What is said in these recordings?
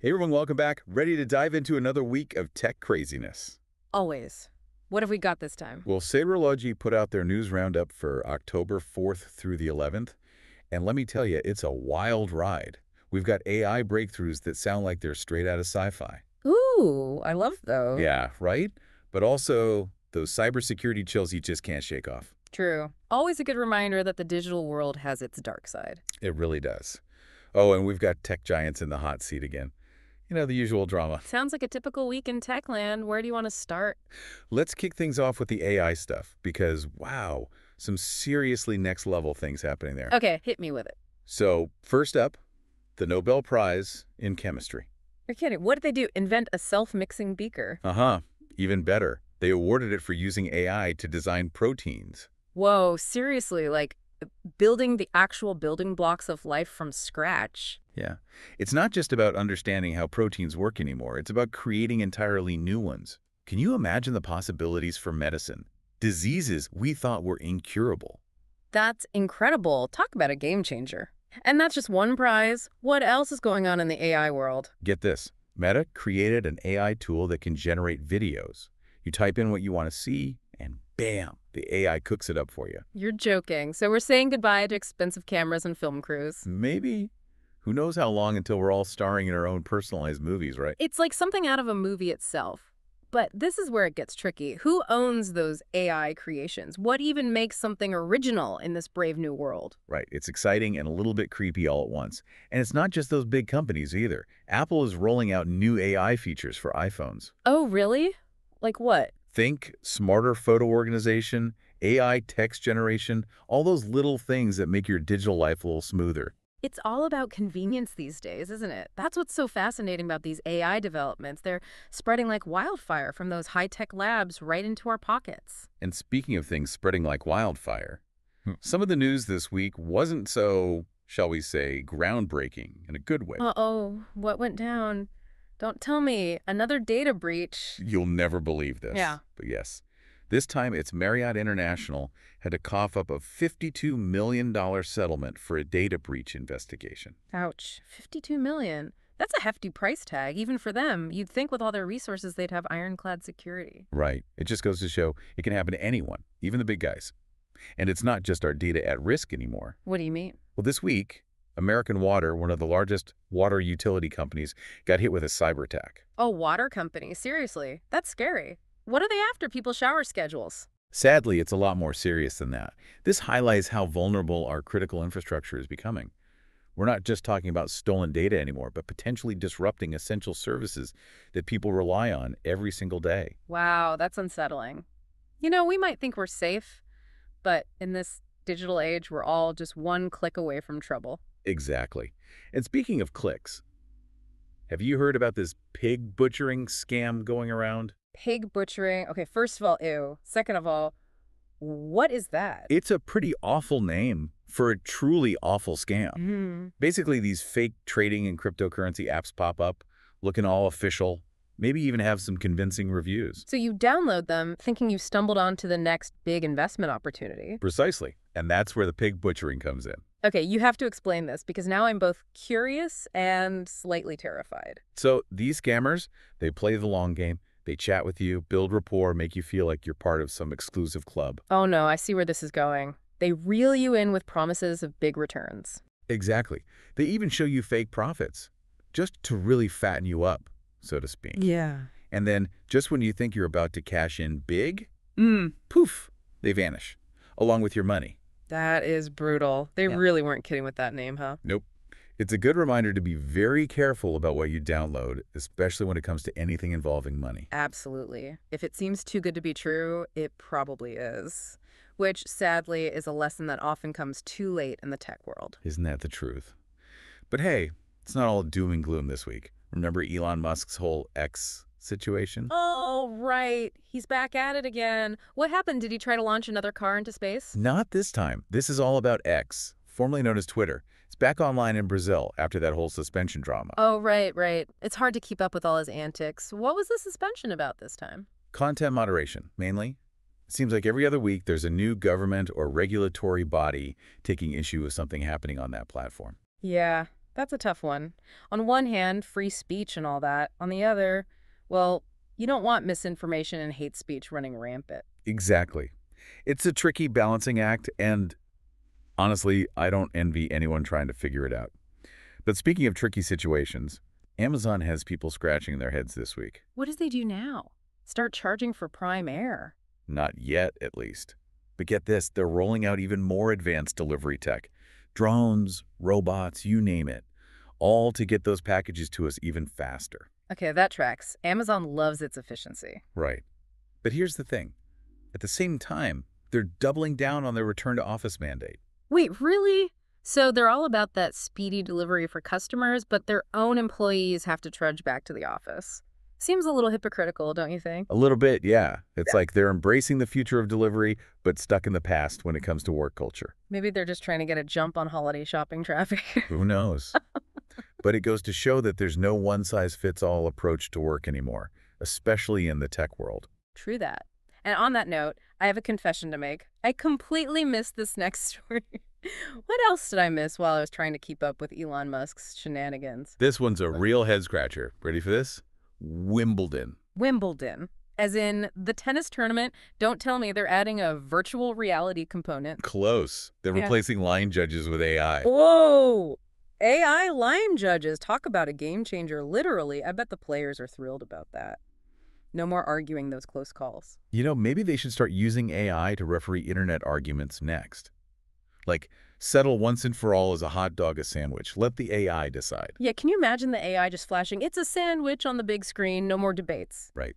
Hey everyone, welcome back. Ready to dive into another week of tech craziness. Always. What have we got this time? Well, Siberoloji put out their news roundup for October 4th through the 11th, and let me tell you, it's a wild ride. We've got AI breakthroughs that sound like they're straight out of sci-fi. Ooh, I love those. Yeah, right? But also those cybersecurity chills you just can't shake off. True. Always a good reminder that the digital world has its dark side. It really does. Oh, and we've got tech giants in the hot seat again. You know, the usual drama. Sounds like a typical week in Techland. Where do you want to start? Let's kick things off with the AI stuff because, wow, some seriously next-level things happening there. Okay, hit me with it. So, first up, the Nobel Prize in Chemistry. You're kidding. What did they do? Invent a self-mixing beaker? Uh-huh. Even better. They awarded it for using AI to design proteins. Whoa, seriously, like building the actual building blocks of life from scratch. Yeah. It's not just about understanding how proteins work anymore. It's about creating entirely new ones. Can you imagine the possibilities for medicine? Diseases we thought were incurable. That's incredible. Talk about a game changer. And that's just one prize. What else is going on in the AI world? Get this. Meta created an AI tool that can generate videos. You type in what you want to see, and bam, the AI cooks it up for you. You're joking. So we're saying goodbye to expensive cameras and film crews. Maybe. Who knows how long until we're all starring in our own personalized movies, right? It's like something out of a movie itself. But this is where it gets tricky. Who owns those AI creations? What even makes something original in this brave new world? Right. It's exciting and a little bit creepy all at once. And it's not just those big companies either. Apple is rolling out new AI features for iPhones. Oh, really? Like what? Think smarter photo organization, AI text generation, all those little things that make your digital life a little smoother. It's all about convenience these days, isn't it? That's what's so fascinating about these AI developments. They're spreading like wildfire from those high-tech labs right into our pockets. And speaking of things spreading like wildfire, some of the news this week wasn't so, shall we say, groundbreaking in a good way. Uh-oh, what went down? Don't tell me. Another data breach. You'll never believe this. Yeah. But yes, this time it's Marriott International had to cough up a $52 million settlement for a data breach investigation. Ouch. $52 million. That's a hefty price tag, even for them. You'd think with all their resources they'd have ironclad security. Right. It just goes to show it can happen to anyone, even the big guys. And it's not just our data at risk anymore. What do you mean? Well, this week, American Water, one of the largest water utility companies, got hit with a cyber attack. Oh, water company. Seriously. That's scary. What are they after? People's shower schedules? Sadly, it's a lot more serious than that. This highlights how vulnerable our critical infrastructure is becoming. We're not just talking about stolen data anymore, but potentially disrupting essential services that people rely on every single day. Wow, that's unsettling. You know, we might think we're safe, but in this digital age, we're all just one click away from trouble. Exactly. And speaking of clicks, have you heard about this pig butchering scam going around? Pig butchering. Okay, first of all, ew. Second of all, what is that? It's a pretty awful name for a truly awful scam. Basically, these fake trading and cryptocurrency apps pop up, looking all official, maybe even have some convincing reviews. So you download them thinking you've stumbled onto the next big investment opportunity. Precisely. And that's where the pig butchering comes in. Okay, you have to explain this because now I'm both curious and slightly terrified. So these scammers, they play the long game. They chat with you, build rapport, make you feel like you're part of some exclusive club. Oh no, I see where this is going. They reel you in with promises of big returns. Exactly. They even show you fake profits, just to really fatten you up, so to speak. Yeah. And then, just when you think you're about to cash in big, poof, they vanish, along with your money. That is brutal. They really weren't kidding with that name, huh? Nope. It's a good reminder to be very careful about what you download, especially when it comes to anything involving money. Absolutely. If it seems too good to be true, it probably is. Which, sadly, is a lesson that often comes too late in the tech world. Isn't that the truth? But hey, it's not all doom and gloom this week. Remember Elon Musk's whole X situation? Oh, right. He's back at it again. What happened? Did he try to launch another car into space? Not this time. This is all about X, formerly known as Twitter. It's back online in Brazil after that whole suspension drama. Oh, right, right. It's hard to keep up with all his antics. What was the suspension about this time? Content moderation, mainly. It seems like every other week there's a new government or regulatory body taking issue with something happening on that platform. Yeah, That's a tough one. On one hand, free speech and all that. On the other, well, you don't want misinformation and hate speech running rampant. Exactly. It's a tricky balancing act, and honestly, I don't envy anyone trying to figure it out. But speaking of tricky situations, Amazon has people scratching their heads this week. What does they do now? Start charging for Prime Air. Not yet, at least. But get this, they're rolling out even more advanced delivery tech. Drones, robots, you name it. All to get those packages to us even faster. Okay, that tracks. Amazon loves its efficiency. Right. But here's the thing. At the same time, they're doubling down on their return to office mandate. Wait, really? So they're all about that speedy delivery for customers, but their own employees have to trudge back to the office. Seems a little hypocritical, don't you think? A little bit, yeah. It's like they're embracing the future of delivery, but stuck in the past when it comes to work culture. Maybe they're just trying to get a jump on holiday shopping traffic. Who knows? But it goes to show that there's no one-size-fits-all approach to work anymore, especially in the tech world. True that. And on that note, I have a confession to make. I completely missed this next story. What else did I miss while I was trying to keep up with Elon Musk's shenanigans? This one's a real head-scratcher. Ready for this? Wimbledon. Wimbledon. As in the tennis tournament. Don't tell me they're adding a virtual reality component. Close. They're Yeah. replacing line judges with AI. Whoa! AI line judges. Talk about a game changer, literally. I bet the players are thrilled about that. No more arguing those close calls. You know, maybe they should start using AI to referee internet arguments next. Like, settle once and for all as a hot dog a sandwich. Let the AI decide. Yeah, can you imagine the AI just flashing, "It's a sandwich" on the big screen, no more debates? Right.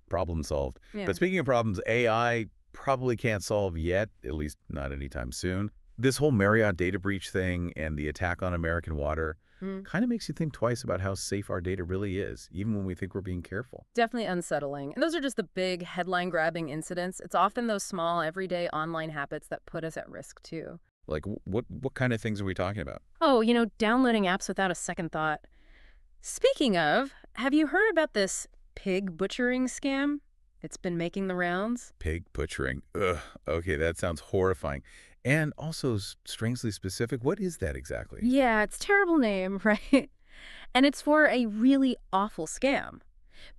Problem solved. Yeah. But speaking of problems, AI probably can't solve yet, at least not anytime soon. This whole Marriott data breach thing and the attack on American water kind of makes you think twice about how safe our data really is, even when we think we're being careful. Definitely unsettling. And those are just the big headline-grabbing incidents. It's often those small, everyday online habits that put us at risk, too. Like, what kind of things are we talking about? Oh, downloading apps without a second thought. Speaking of, have you heard about this pig butchering scam? It's been making the rounds. Pig butchering. Ugh. Okay, that sounds horrifying. And also strangely specific. What is that exactly? Yeah, it's a terrible name, right? And it's for a really awful scam.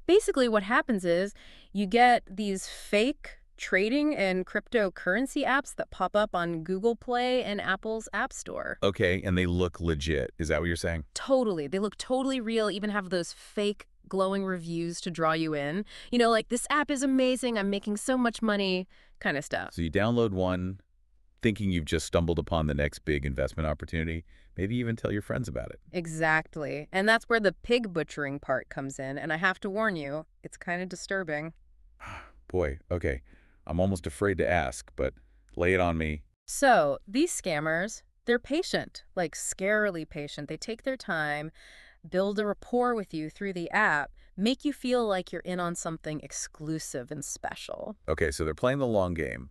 Basically, what happens is you get these fake trading and cryptocurrency apps that pop up on Google Play and Apple's App Store. Okay, and they look legit. Is that what you're saying? Totally. They look totally real, even have those fake glowing reviews to draw you in. Like, "This app is amazing, I'm making so much money," kind of stuff. So you download one, thinking you've just stumbled upon the next big investment opportunity. Maybe even tell your friends about it. Exactly. And that's where the pig butchering part comes in. And I have to warn you, it's kind of disturbing. Boy, okay. I'm almost afraid to ask, but lay it on me. So these scammers, they're patient, like scarily patient. They take their time, build a rapport with you through the app, make you feel like you're in on something exclusive and special. Okay, so they're playing the long game.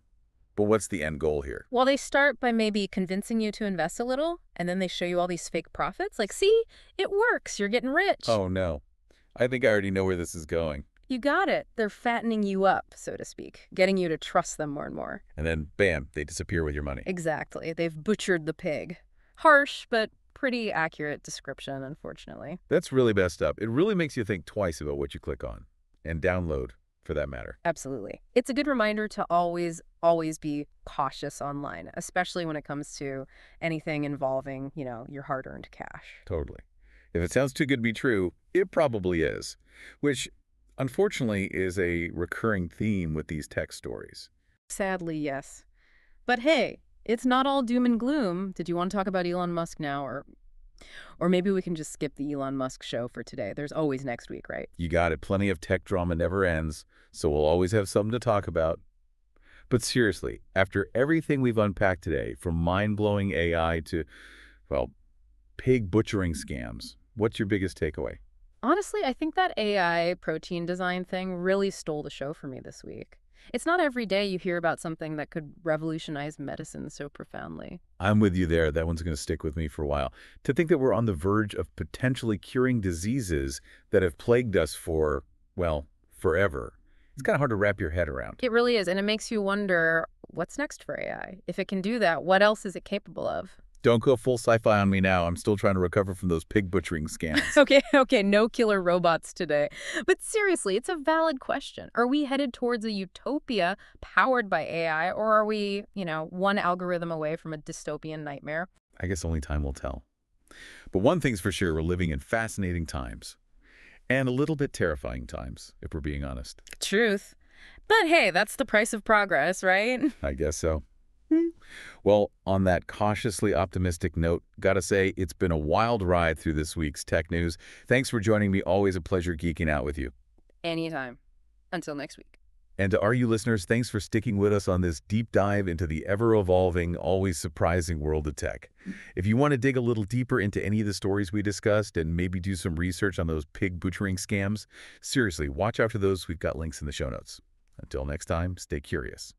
But what's the end goal here? Well, they start by maybe convincing you to invest a little, and then they show you all these fake profits. Like, "See, it works. You're getting rich." Oh, no. I think I already know where this is going. You got it. They're fattening you up, so to speak, getting you to trust them more and more. And then, bam, they disappear with your money. Exactly. They've butchered the pig. Harsh, but pretty accurate description, unfortunately. That's really messed up. It really makes you think twice about what you click on. And download, for that matter. Absolutely. It's a good reminder to always be cautious online, especially when it comes to anything involving, your hard-earned cash. Totally. If it sounds too good to be true, it probably is. Which, unfortunately, is a recurring theme with these tech stories. Sadly, yes. But hey, it's not all doom and gloom. Did you want to talk about Elon Musk now, or maybe we can just skip the Elon Musk show for today? There's always next week, right? You got it. Plenty of tech drama never ends, so we'll always have something to talk about. But seriously, after everything we've unpacked today, from mind-blowing AI to, well, pig butchering scams, what's your biggest takeaway? Honestly, I think that AI protein design thing really stole the show for me this week. It's not every day you hear about something that could revolutionize medicine so profoundly. I'm with you there. That one's going to stick with me for a while. To think that we're on the verge of potentially curing diseases that have plagued us for, well, forever. It's kind of hard to wrap your head around. It really is, and it makes you wonder, what's next for AI? If it can do that, what else is it capable of? Don't go full sci-fi on me now. I'm still trying to recover from those pig butchering scams. Okay, okay, no killer robots today. But seriously, it's a valid question. Are we headed towards a utopia powered by AI, or are we, one algorithm away from a dystopian nightmare? I guess only time will tell. But one thing's for sure, we're living in fascinating times. And a little bit terrifying times, if we're being honest. Truth. But hey, that's the price of progress, right? I guess so. Well, on that cautiously optimistic note, gotta say, it's been a wild ride through this week's tech news. Thanks for joining me. Always a pleasure geeking out with you. Anytime. Until next week. And to all you listeners, thanks for sticking with us on this deep dive into the ever-evolving, always surprising world of tech. If you want to dig a little deeper into any of the stories we discussed and maybe do some research on those pig butchering scams, seriously, watch out for those. We've got links in the show notes. Until next time, stay curious.